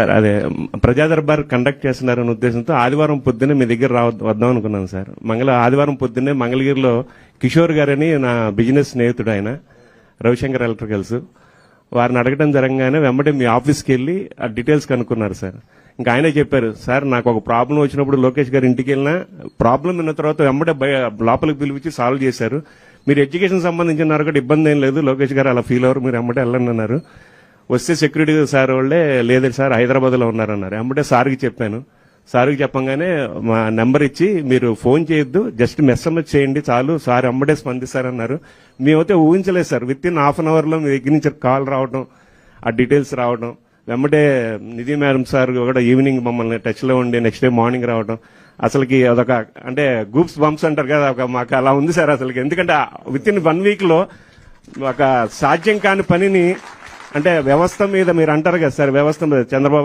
Sir అదే ప్రజా Darbar conduct చేస్తున్నారనే ఉద్దేశంతో ఆదివారం పొద్దున్నే మీ దగ్గర వద్దాం అనుకున్నాను సార్. ఆదివారం పొద్దున్నే మంగళగిరిలో కిషోర్ గారని నా బిజినెస్ స్నేహితుడు, ఆయన రవిశంకర్ ఎలక్ట్రికల్స్, వారిని అడగడం జరగగానే వెంబడే మీ ఆఫీస్కి వెళ్ళి ఆ డీటెయిల్స్ కనుక్కున్నారు సార్. ఇంకా ఆయనే చెప్పారు, సార్ నాకు ఒక ప్రాబ్లం వచ్చినప్పుడు లోకేష్ గారి ఇంటికి వెళ్ళినా ప్రాబ్లం విన్న తర్వాత వెంబడే లోపలికి పిలిపించి సాల్వ్ చేశారు. మీరు ఎడ్యుకేషన్ సంబంధించిన కూడా ఇబ్బంది ఏం లేదు, లోకేష్ గారు అలా ఫీల్ అవ్వరు, మీరు వెంబడే వెళ్ళండి అన్నారు. వస్తే సెక్యూరిటీ సార్ వాళ్ళే లేదండి సార్ హైదరాబాద్లో ఉన్నారన్నారు. వెంబడే సార్కి చెప్పాను. సార్కి చెప్పంగానే మా నెంబర్ ఇచ్చి మీరు ఫోన్ చేయొద్దు, జస్ట్ మెస్ఎంఎస్ చేయండి చాలు, సార్ వెంబడే స్పందిస్తారన్నారు. మేమైతే ఊహించలేదు sir, with in half an అవర్లో మీ దగ్గర నుంచి కాల్ రావడం, ఆ డీటెయిల్స్ రావడం, వెంబడే నిధి మేడం సార్ కూడా ఈవినింగ్ మమ్మల్ని టచ్లో ఉండి నెక్స్ట్ డే మార్నింగ్ రావడం, అసలుకి అదొక అంటే గూప్స్ బంప్స్ అంటారు కదా, మాకు అలా ఉంది సార్ అసలుకి. ఎందుకంటే విత్ ఇన్ 1 వీక్లో ఒక సాధ్యం కాని పనిని, అంటే వ్యవస్థ మీద మీరు అంటారు కదా సార్, వ్యవస్థ మీద చంద్రబాబు